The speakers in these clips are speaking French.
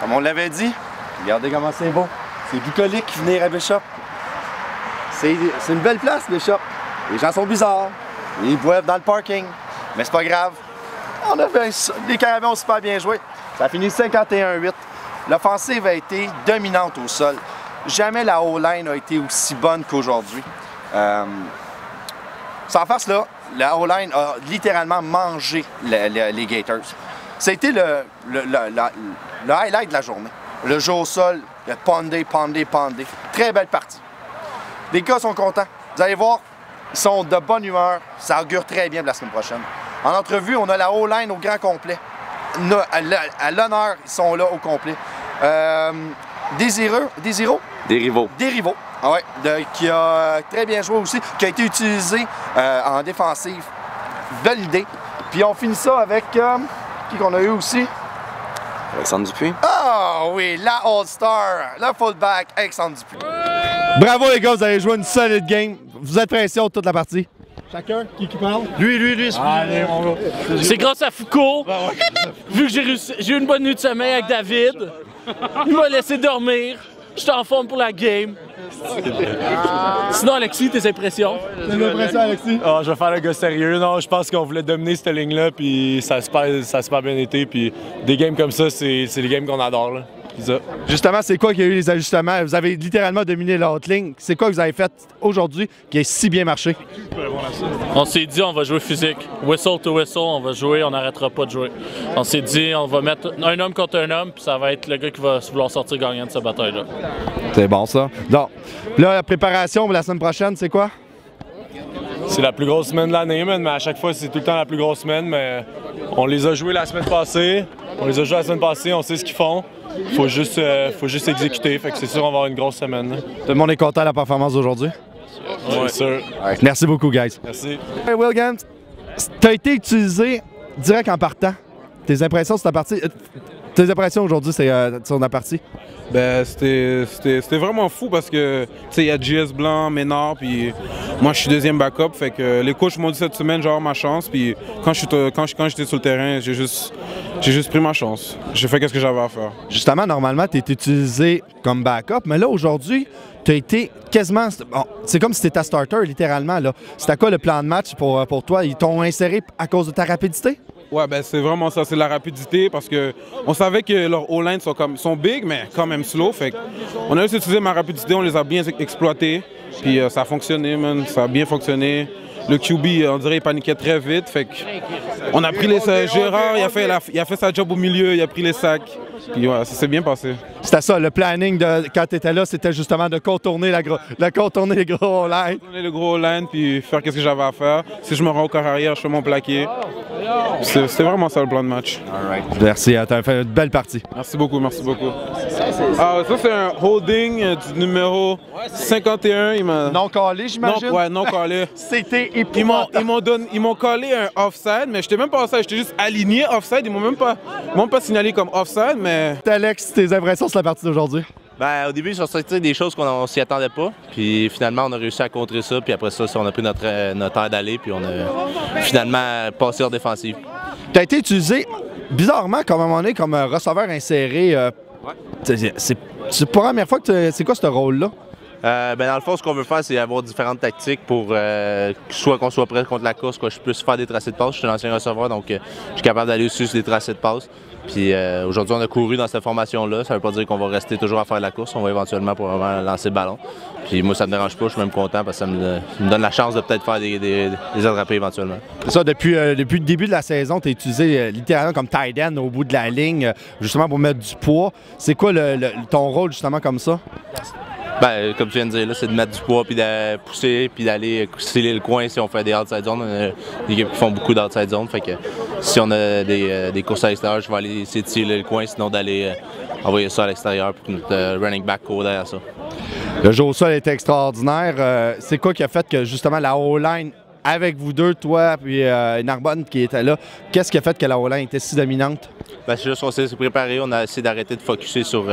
Comme on l'avait dit, regardez comment c'est beau. C'est bucolique venir à Bishop. C'est une belle place, Bishop. Les gens sont bizarres. Ils boivent dans le parking. Mais c'est pas grave. On a fait, les Carabins ont super bien joué. Ça a fini 51-8. L'offensive a été dominante au sol. Jamais la O-line a été aussi bonne qu'aujourd'hui. Sans face, là, la O-line a littéralement mangé les Gators. Ça a été le highlight de la journée. Le jeu au sol, le pondé. Très belle partie. Les gars sont contents. Vous allez voir, ils sont de bonne humeur. Ça augure très bien pour la semaine prochaine. En entrevue, on a la O-line au grand complet. À l'honneur, ils sont là au complet. Désiraux? Dérivaux. Ah ouais, qui a très bien joué aussi, qui a été utilisé en défensive. Belle idée. Puis on finit ça avec qui qu'on a eu aussi? Alexandre Dupuis. Ah oui, la All-Star, le fullback Alexandre Dupuis. Bravo les gars, vous avez joué une solide game. Vous êtes pression toute la partie. Chacun, qui parle? Lui. Allez, on va. C'est grâce à Foucault, vu que j'ai eu une bonne nuit de sommeil avec David. Il m'a laissé dormir. J'étais en forme pour la game. Sinon, Alexis, tes impressions? Tes impressions, Alexis? Oh, je vais faire le gars sérieux. Non, je pense qu'on voulait dominer cette ligne-là, puis ça a super bien été. Puis des games comme ça, c'est les games qu'on adore. Là. Justement, c'est quoi qu'il y a eu les ajustements? Vous avez littéralement dominé l'autre ligne. C'est quoi que vous avez fait aujourd'hui qui a si bien marché? On s'est dit, on va jouer physique. Whistle to whistle, on va jouer, on n'arrêtera pas de jouer. On s'est dit, on va mettre un homme contre un homme, puis ça va être le gars qui va vouloir sortir gagnant de cette bataille-là. C'est bon, ça. Donc, là, la préparation pour la semaine prochaine, c'est quoi? C'est la plus grosse semaine de l'année, mais à chaque fois, c'est tout le temps la plus grosse semaine. Mais on les a joués la semaine passée. On sait ce qu'ils font. Faut juste exécuter. Fait que c'est sûr qu'on va avoir une grosse semaine. Là. Tout le monde est content de la performance d'aujourd'hui? Oui, sûr. Merci beaucoup, guys. Merci. Hey, Williams, tu as été utilisé direct en partant. Tes impressions sur ta partie? Tes impressions aujourd'hui, c'est sur la partie? Ben, c'était vraiment fou parce que, tu sais, il y a JS Blanc, Ménard, puis moi, je suis deuxième backup. Fait que les coachs m'ont dit cette semaine, genre, ma chance. Puis quand j'étais sur le terrain, j'ai juste pris ma chance. J'ai fait ce que j'avais à faire. Justement, normalement, tu es utilisé comme backup, mais là, aujourd'hui, tu as été quasiment... Bon, c'est comme si tu étais starter, littéralement. C'était quoi le plan de match pour toi? Ils t'ont inséré à cause de ta rapidité? Ouais, ben c'est vraiment ça, c'est la rapidité parce que on savait que leurs O-line sont big, mais quand même slow. Fait on a juste utilisé ma rapidité, on les a bien exploités. Puis ça a fonctionné, man. Ça a bien fonctionné. Le QB, on dirait, il paniquait très vite. Fait on a pris les Gérard, il a fait sa job au milieu, il a pris les sacs. Puis ouais, ça s'est bien passé. C'était ça, le planning quand tu étais là, c'était justement de contourner les gros O-line. Contourner le gros O-line, puis faire ce que j'avais à faire. Si je me rends au corps arrière, je fais mon plaqué. C'était vraiment ça le plan de match. Merci, tu as fait une belle partie. Merci beaucoup. Ah, ça, c'est un holding du numéro 51. Non callé, j'imagine? Ouais, non callé. C'était épouvantable. Ils m'ont collé un offside, mais j'étais même pas offside, j'étais juste aligné offside. Ils m'ont même pas signalé comme offside, mais... Alex, tes impressions sur la partie d'aujourd'hui? Ben, au début, ça sortait des choses qu'on s'y attendait pas. Puis finalement, on a réussi à contrer ça. Puis après ça, on a pris notre air d'aller. Puis on a finalement passé en défensive. Tu as été utilisé bizarrement comme à un moment donné comme un receveur inséré. C'est la première fois que c'est quoi ce rôle-là? Ben dans le fond, ce qu'on veut faire, c'est avoir différentes tactiques pour soit qu'on soit prêt contre la course, que je puisse faire des tracés de passe. Je suis un ancien receveur, donc je suis capable d'aller aussi sur des tracés de passe. Puis aujourd'hui, on a couru dans cette formation-là. Ça ne veut pas dire qu'on va rester toujours à faire la course. On va éventuellement probablement lancer le ballon. Puis moi, ça ne me dérange pas. Je suis même content parce que ça me donne la chance de peut-être faire des attrapés éventuellement. C'est ça, depuis le début de la saison, tu es utilisé littéralement comme tight end au bout de la ligne, justement pour mettre du poids. C'est quoi ton rôle justement comme ça? Ben, comme tu viens de dire, c'est de mettre du poids, puis de pousser, puis d'aller sceller le coin si on fait des outside zones. On a des équipes qui font beaucoup d'outside zones. Fait que si on a des courses à l'extérieur, je vais aller essayer de sceller le coin, sinon d'aller envoyer ça à l'extérieur pour que notre running back court derrière ça. Le jeu au sol était extraordinaire. C'est quoi qui a fait que justement la O-line avec vous deux, toi puis Narbonne qui était là, qu'est-ce qui a fait que la O-line était si dominante? Ben, c'est juste qu'on s'est préparé, on a essayé d'arrêter de focusser sur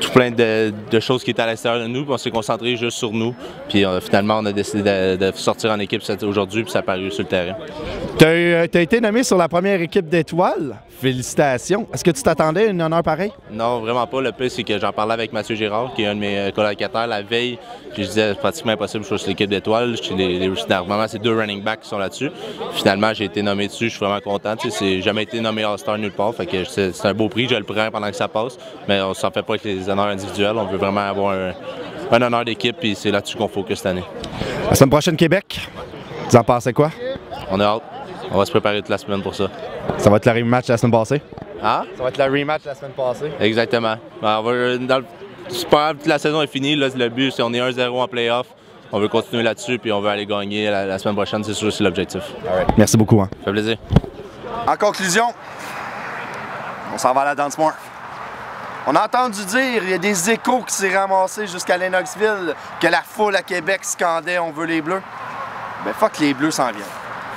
tout plein de choses qui étaient à l'extérieur de nous, puis on s'est concentré juste sur nous. Puis finalement, on a décidé de sortir en équipe aujourd'hui, puis ça a paru sur le terrain. Tu as été nommé sur la première équipe d'étoiles. Félicitations. Est-ce que tu t'attendais à un honneur pareil? Non, vraiment pas. Le pire, c'est que j'en parlais avec Mathieu Girard, qui est un de mes colocataires, la veille. Puis je disais, c'est pratiquement impossible que je sois sur l'équipe d'étoiles. Normalement, c'est 2 running backs qui sont là-dessus. Finalement, j'ai été nommé dessus. Je suis vraiment content. J'ai jamais été nommé All-Star nulle part. Fait que c'est un beau prix. Je le prends pendant que ça passe. Mais on s'en fait pas avec les honneurs individuels. On veut vraiment avoir un honneur d'équipe. Puis c'est là-dessus qu'on focus cette année. La semaine prochaine, Québec. Tu en pensais quoi? On a hâte. On va se préparer toute la semaine pour ça. Ça va être le rematch la semaine passée? Ah? Ça va être le rematch la semaine passée? Exactement. C'est pas grave, la saison est finie. Là, le but, c'est qu'on est 1-0 en playoff. On veut continuer là-dessus, puis on veut aller gagner la semaine prochaine. C'est sûr, c'est l'objectif. Merci beaucoup. Hein. Ça fait plaisir. En conclusion, on s'en va à la Dunsmore. On a entendu dire, il y a des échos qui s'est ramassés jusqu'à Lennoxville, que la foule à Québec scandait « On veut les Bleus ». Ben fuck, les Bleus s'en viennent.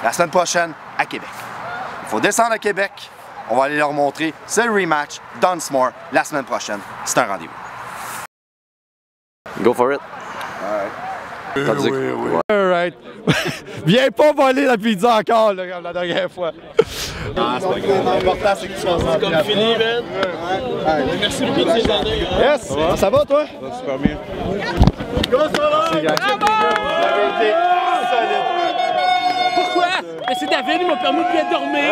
La semaine prochaine, à Québec. Il faut descendre à Québec. On va aller leur montrer. C'est le rematch. Dunsmore, la semaine prochaine. C'est un rendez-vous. Go for it. Oui. All right. Viens pas voler la pizza encore, là, comme la dernière fois. Ah, c'est pas grave. L'important, c'est que tu sois en Comme fini, man. Merci beaucoup de ces années. Yes! Ça va, toi? Ça va super bien. Go, Solon! Pourquoi? Mais c'est David, il m'a permis de bien dormir.